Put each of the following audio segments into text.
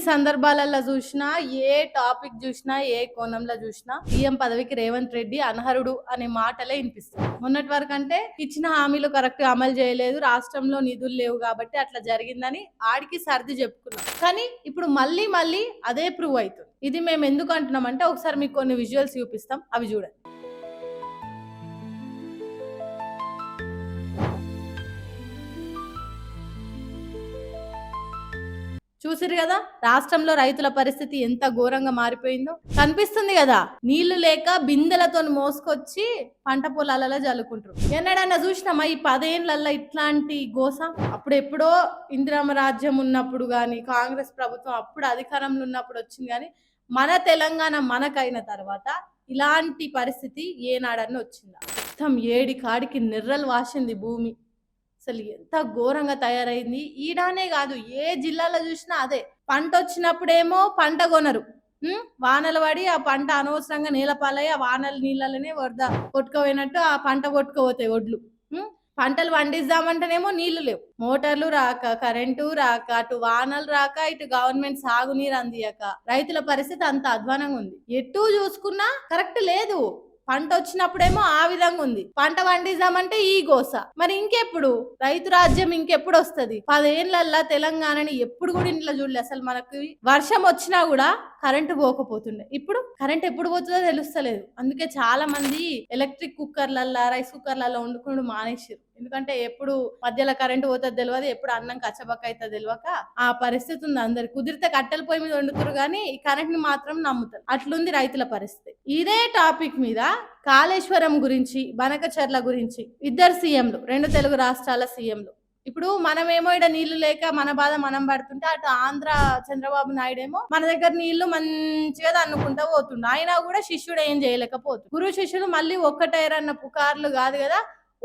సందర్భాలలో చూసినా, ఏ టాపిక్ చూసినా, ఏ కోణంలో చూసినా సీఎం పదవికి రేవంత్ రెడ్డి అనర్హుడు అనే మాటలే వినిపిస్తాయి. మొన్నటి వరకు అంటే ఇచ్చిన హామీలు కరెక్ట్ గా అమలు చేయలేదు, రాష్ట్రంలో నిధులు లేవు కాబట్టి అట్లా జరిగిందని ఆడికి సర్ది చెప్పుకున్నాం. కానీ ఇప్పుడు మళ్ళీ అదే ప్రూవ్ అవుతుంది. ఇది మేము ఎందుకు అంటున్నాం అంటే, ఒకసారి మీకు కొన్ని విజువల్స్ చూపిస్తాం, అవి చూడండి. చూసిరు కదా రాష్ట్రంలో రైతుల పరిస్థితి ఎంత ఘోరంగా మారిపోయిందో. కనిపిస్తుంది కదా, నీళ్లు లేక బిందెలతో మోసుకొచ్చి పంట పొలాలలో జల్లుకుంటారు. ఎన్నడన్నా చూసినామా ఈ 10 ఏళ్లలో ఇట్లాంటి గోస? అప్పుడు ఎప్పుడో ఇందిరమ్మ రాజ్యం ఉన్నప్పుడు గాని, కాంగ్రెస్ ప్రభుత్వం అప్పుడు అధికారంలో ఉన్నప్పుడు వచ్చింది. కానీ మన తెలంగాణ మనకైన తర్వాత ఇలాంటి పరిస్థితి ఏనాడన్నా వచ్చిందా? మొత్తం ఏడి కాడికి నిర్రలు వాసింది భూమి. అసలు ఎంత ఘోరంగా తయారైంది. ఈడానే కాదు, ఏ జిల్లాలో చూసినా అదే. పంట వచ్చినప్పుడేమో పంట కొనరు, వానలు పడి ఆ పంట అనవసరంగా నీలపాలై ఆ వానల నీళ్ళనే వరద కొట్టుకుపోయినట్టు ఆ పంట కొట్టుకుపోతాయి ఒడ్లు. పంటలు పండిద్దామంటేనేమో నీళ్లు లేవు, మోటార్లు రాక, కరెంటు రాక, అటు వానలు రాక, ఇటు గవర్నమెంట్ సాగునీరు అందియక రైతుల పరిస్థితి అంత అధ్వానంగా ఉంది. ఎటు చూసుకున్నా కరెక్ట్ లేదు. పంట వచ్చినప్పుడేమో ఆ విధంగా ఉంది, పంట పండిద్దామంటే ఈ గోస. మరి ఇంకెప్పుడు రైతు రాజ్యం ఇంకెప్పుడు వస్తుంది? 10 ఏళ్లల్లా తెలంగాణని ఎప్పుడు కూడా ఇంట్లో చూడలే. అసలు మనకి వర్షం వచ్చినా కూడా కరెంటు పోకపోతుండే, ఇప్పుడు కరెంట్ ఎప్పుడు పోతుందో తెలుస్తలేదు. అందుకే చాలా మంది ఎలక్ట్రిక్ కుక్కర్లల్లా, రైస్ కుక్కర్లలో వండుకుని మానేసారు. ఎందుకంటే ఎప్పుడు మధ్యలో కరెంటు పోతుంది తెలియదు, ఎప్పుడు అన్నం కచ్చబక్క అయితే తెలియక ఆ పరిస్థితి ఉంది. అందరు కుదిరితే కట్టెల పొయ్యి మీద వండుతారు కానీ ఈ కరెంట్ ని మాత్రం నమ్ముతారు. అట్లుంది రైతుల పరిస్థితి. ఇదే టాపిక్ మీద కాళేశ్వరం గురించి, బనకచర్ల గురించి ఇద్దరు సీఎంలు, 2 తెలుగు రాష్ట్రాల సీఎంలు. ఇప్పుడు మనమేమో ఇక్కడ నీళ్లు లేక మన బాధ మనం పడుతుంటే, అటు ఆంధ్ర చంద్రబాబు నాయుడు ఏమో మన దగ్గర నీళ్లు మంచిగా అనుకుంటా పోతుండు. అయినా కూడా శిష్యుడు ఏం చేయలేకపోతుంది. గురు శిష్యుడు మళ్ళీ ఒక్కటైరన్న పుకార్లు కాదు కదా,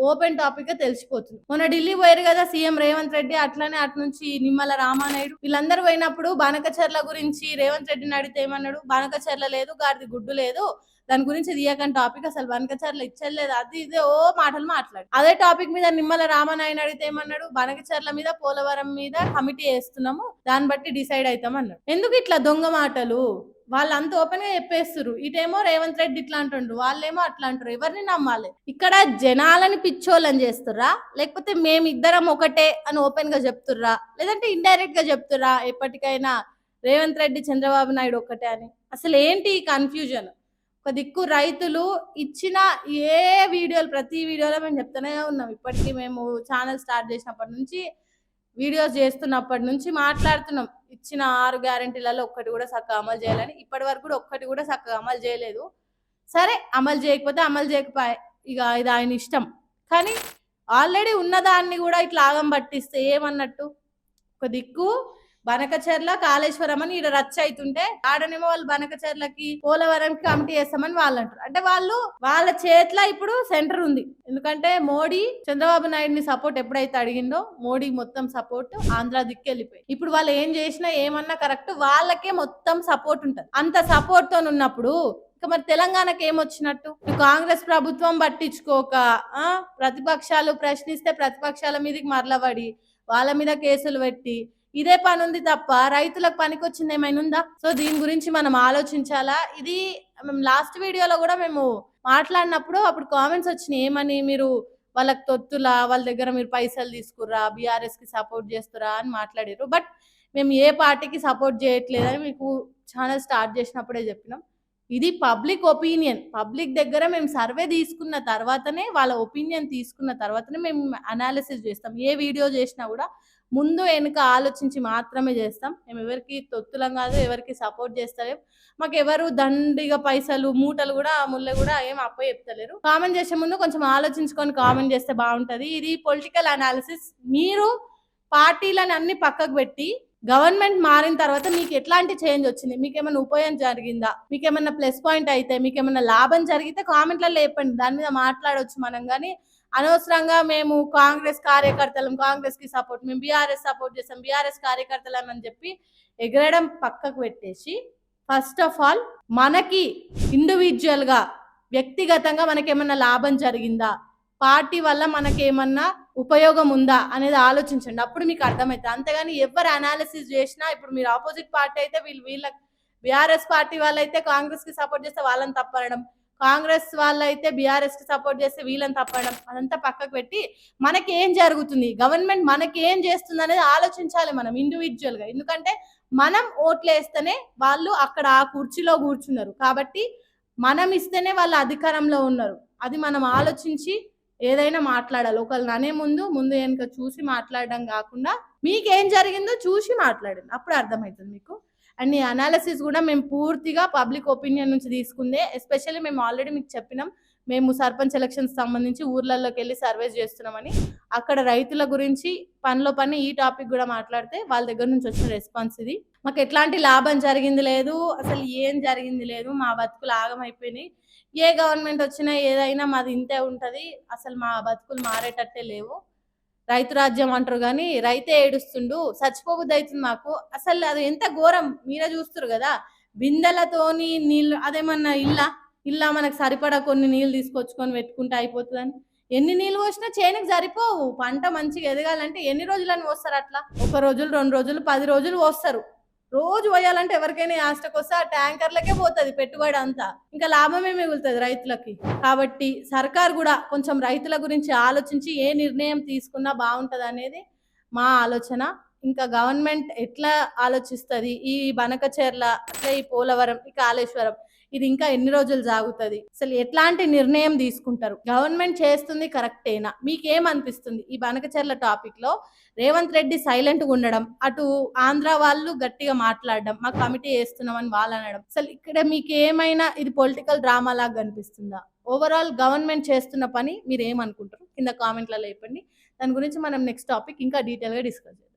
ఓపెన్ టాపిక్ గా తెలిసిపోతుంది. మొన్న ఢిల్లీ పోయారు కదా సీఎం రేవంత్ రెడ్డి, అట్లానే అటు నుంచి నిమ్మల రామానాయుడు, వీళ్ళందరూ పోయినప్పుడు బనకచర్ల గురించి రేవంత్ రెడ్డిని అడిగితే ఏమన్నాడు? బనకచర్ల లేదు, గాడిది గుడ్డు లేదు, దాని గురించి తీయకని టాపిక్, అసలు బనకచర్ల ఇచ్చలేదు, అది ఇదే ఓ మాటలు మాట్లాడు. అదే టాపిక్ మీద నిమ్మల రామానాయుడు అడిగితే ఏమన్నాడు? బనకచర్ల మీద, పోలవరం మీద కమిటీ వేస్తున్నాము, దాన్ని బట్టి డిసైడ్ అవుతాం అన్నాడు. ఎందుకు ఇట్లా దొంగ మాటలు? వాళ్ళంతా ఓపెన్ గా చెప్పేస్తారు. ఇటేమో రేవంత్ రెడ్డి ఇట్లా అంటుండ్రు, వాళ్ళేమో అట్లా అంటారు. ఎవరిని నమ్మాలి? ఇక్కడ జనాలని పిచ్చోళ్ళని చేస్తుర్రా, లేకపోతే మేమిద్దరం ఒకటే అని ఓపెన్ గా చెప్తుర్రా, లేదంటే ఇండైరెక్ట్ గా చెప్తుర్రా ఎప్పటికైనా రేవంత్ రెడ్డి చంద్రబాబు నాయుడు ఒక్కటే అని? అసలు ఏంటి ఈ కన్ఫ్యూజన్? ఒక దిక్కు రైతులు ఇచ్చిన ఏ వీడియోలు, ప్రతి వీడియోలో మేము చెప్తూనే ఉన్నాం. ఇప్పటికీ మేము ఛానల్ స్టార్ట్ చేసినప్పటి నుంచి, వీడియోస్ చేస్తున్నప్పటి నుంచి మాట్లాడుతున్నాం. ఇచ్చిన 6 గ్యారెంటీలలో ఒక్కటి కూడా చక్కగా అమలు చేయాలని. ఇప్పటి వరకు కూడా ఒక్కటి కూడా చక్కగా అమలు చేయలేదు. సరే, అమలు చేయకపోతే అమలు చేయకపోయే, ఇక ఇది ఆయన ఇష్టం. కానీ ఆల్రెడీ ఉన్నదాన్ని కూడా ఇట్లా ఆగం పట్టిస్తే ఏమన్నట్టు? ఒక దిక్కు బనకచర్ల, కాళేశ్వరం అని ఇక్కడ రచ్చ అవుతుంటే, ఆడనేమో వాళ్ళు బనకచర్లకి, పోలవరంకి కమిటీ చేస్తామని వాళ్ళు అంటారు. అంటే వాళ్ళ చేతిలో ఇప్పుడు సెంటర్ ఉంది. ఎందుకంటే మోడీ చంద్రబాబు నాయుడిని సపోర్ట్ ఎప్పుడైతే అడిగిందో, మోడీ మొత్తం సపోర్ట్ ఆంధ్ర దిక్కెళ్ళిపోయి, ఇప్పుడు వాళ్ళు ఏం చేసినా ఏమన్నా కరెక్ట్, వాళ్ళకే మొత్తం సపోర్ట్ ఉంటది. అంత సపోర్ట్ తో ఉన్నప్పుడు ఇక మరి తెలంగాణకి ఏమొచ్చినట్టు? కాంగ్రెస్ ప్రభుత్వం పట్టించుకోక, ప్రతిపక్షాలు ప్రశ్నిస్తే ప్రతిపక్షాల మీదకి మరలబడి వాళ్ళ మీద కేసులు పెట్టి ఇదే పని ఉంది తప్ప రైతులకు పనికొచ్చింది ఏమైనా ఉందా? సో దీని గురించి మనం ఆలోచించాలా. ఇది మేము లాస్ట్ వీడియోలో కూడా మేము మాట్లాడినప్పుడు అప్పుడు కామెంట్స్ వచ్చినాయి, ఏమని, మీరు వాళ్ళకి తొత్తులా, వాళ్ళ దగ్గర మీరు పైసలు తీసుకుర్రా, బీఆర్ఎస్ కి సపోర్ట్ చేస్తురా అని మాట్లాడారు. బట్ మేము ఏ పార్టీకి సపోర్ట్ చేయట్లేదని మీకు ఛానల్ స్టార్ట్ చేసినప్పుడే చెప్పినాం. ఇది పబ్లిక్ ఒపీనియన్. పబ్లిక్ దగ్గర మేము సర్వే తీసుకున్న తర్వాతనే, వాళ్ళ ఒపీనియన్ తీసుకున్న తర్వాతనే మేము అనాలిసిస్ చేస్తాం. ఏ వీడియో చేసినా కూడా ముందు వెనుక ఆలోచించి మాత్రమే చేస్తాం. మేము ఎవరికి తొత్తులం కాదు, ఎవరికి సపోర్ట్ చేస్తలేం. మాకు ఎవరు దండిగా పైసలు మూటలు కూడా ముళ్ళ కూడా ఏం అప్ప చెప్తలేరు. కామెంట్ చేసే ముందు కొంచెం ఆలోచించుకొని కామెంట్ చేస్తే బాగుంటది. ఇది పొలిటికల్ అనాలిసిస్. మీరు పార్టీలను అన్ని పక్కకు పెట్టి, గవర్నమెంట్ మారిన తర్వాత మీకు ఎట్లాంటి చేంజ్ వచ్చింది, మీకేమైనా ఉపయోగం జరిగిందా, మీకేమైనా ప్లస్ పాయింట్ అయితే, మీకేమైనా లాభం జరిగితే కామెంట్లలో చెప్పండి, దాని మీద మాట్లాడవచ్చు మనం. కానీ అనవసరంగా మేము కాంగ్రెస్ కార్యకర్తలం, కాంగ్రెస్ కి సపోర్ట్, మేము బీఆర్ఎస్ సపోర్ట్ చేస్తాం, బీఆర్ఎస్ కార్యకర్తలం అని చెప్పి ఎగరడం పక్కకు పెట్టేసి, ఫస్ట్ ఆఫ్ ఆల్ మనకి ఇండివిజువల్ గా వ్యక్తిగతంగా మనకేమన్నా లాభం జరిగిందా, పార్టీ వల్ల మనకేమన్నా ఉపయోగం ఉందా అనేది ఆలోచించండి. అప్పుడు మీకు అర్థమైతది. అంతేగాని ఎవరు అనాలిసిస్ చేసినా ఇప్పుడు మీరు ఆపోజిట్ పార్టీ అయితే వీళ్ళ బీఆర్ఎస్ పార్టీ వాళ్ళైతే కాంగ్రెస్‌కి సపోర్ట్ చేస్తే వాళ్ళని తప్పనడం, కాంగ్రెస్ వాళ్ళైతే బీఆర్ఎస్‌కి సపోర్ట్ చేస్తే వీళ్ళని తప్పనడం, అదంతా పక్కకు పెట్టి మనకేం జరుగుతుంది, గవర్నమెంట్ మనకేం చేస్తుందనేది ఆలోచించాలి మనం ఇండివిడ్యువల్‌గా. ఎందుకంటే మనం ఓట్లేస్తేనే వాళ్ళు అక్కడ ఆ కుర్చీలో కూర్చున్నారు. కాబట్టి మనం ఇస్తేనే వాళ్ళు అధికారంలో ఉన్నారు. అది మనం ఆలోచించి ఏదైనా మాట్లాడాలి. ఒకళ్ళని అనే ముందు వెనక చూసి మాట్లాడడం కాకుండా మీకేం జరిగిందో చూసి మాట్లాడండి. అప్పుడు అర్థమవుతుంది మీకు. అండ్ ఈ అనాలిసిస్ కూడా మేము పూర్తిగా పబ్లిక్ ఒపీనియన్ నుంచి తీసుకుందే. ఎస్పెషల్లీ మేము ఆల్రెడీ మీకు చెప్పినాం. మేము సర్పంచ్ ఎలక్షన్స్ సంబంధించి ఊర్లలోకి వెళ్ళి సర్వేస్ చేస్తున్నామని. అక్కడ రైతుల గురించి పనిలో పని ఈ టాపిక్ కూడా మాట్లాడితే వాళ్ళ దగ్గర నుంచి వచ్చిన రెస్పాన్స్ ఇది. మాకు ఎట్లాంటి లాభం జరిగింది లేదు, అసలు ఏం జరిగింది లేదు, మా బతుకులు ఆగమైపోయినాయి. ఏ గవర్నమెంట్ వచ్చినా ఏదైనా మాది ఇంతే ఉంటది, అసలు మా బతుకులు మారేటట్టే లేవు. రైతు రాజ్యం అంటారు కానీ రైతే ఏడుస్తుండు, చచ్చిపోబుద్ది అవుతుంది మాకు. అసలు అది ఎంత ఘోరం మీరే చూస్తారు కదా. బిందెలతోని నీళ్ళు, అదేమన్నా ఇల్లా మనకు సరిపడా కొన్ని నీళ్ళు తీసుకొచ్చుకొని పెట్టుకుంటే అయిపోతుందని. ఎన్ని నీళ్ళు పోసినా చేనుకి సరిపోవు. పంట మంచిగా ఎదగాలంటే ఎన్ని రోజులని పోస్తారు అట్లా? 1 రోజులు 2 రోజులు 10 రోజులు పోస్తారు. రోజు పోయాలంటే ఎవరికైనా ఆస్టకొస్తే ఆ ట్యాంకర్లకే పోతుంది పెట్టుబడి అంతా. ఇంకా లాభమే మిగులుతుంది రైతులకి. కాబట్టి సర్కార్ కూడా కొంచెం రైతుల గురించి ఆలోచించి ఏ నిర్ణయం తీసుకున్నా బాగుంటది అనేది మా ఆలోచన. ఇంకా గవర్నమెంట్ ఎట్లా ఆలోచిస్తుంది, ఈ బనకచెర్ల, అట్లా ఈ పోలవరం, ఈ కాళేశ్వరం, ఇది ఇంకా ఎన్ని రోజులు సాగుతుంది, అసలు ఎట్లాంటి నిర్ణయం తీసుకుంటారు, గవర్నమెంట్ చేస్తుంది కరెక్టేనా, మీకేమనిపిస్తుంది? ఈ బనకచెర్ల టాపిక్ లో రేవంత్ రెడ్డి సైలెంట్గా ఉండడం, అటు ఆంధ్ర వాళ్ళు గట్టిగా మాట్లాడడం, మా కమిటీ వేస్తున్నామని వాళ్ళు అనడం, అసలు ఇక్కడ మీకు ఏమైనా ఇది పొలిటికల్ డ్రామా లాగా కనిపిస్తుందా? ఓవరాల్ గవర్నమెంట్ చేస్తున్న పని మీరు ఏమనుకుంటారు కింద కామెంట్లలో చెప్పండి. దాని గురించి మనం నెక్స్ట్ టాపిక్ ఇంకా డీటెయిల్గా డిస్కస్ చేద్దాం.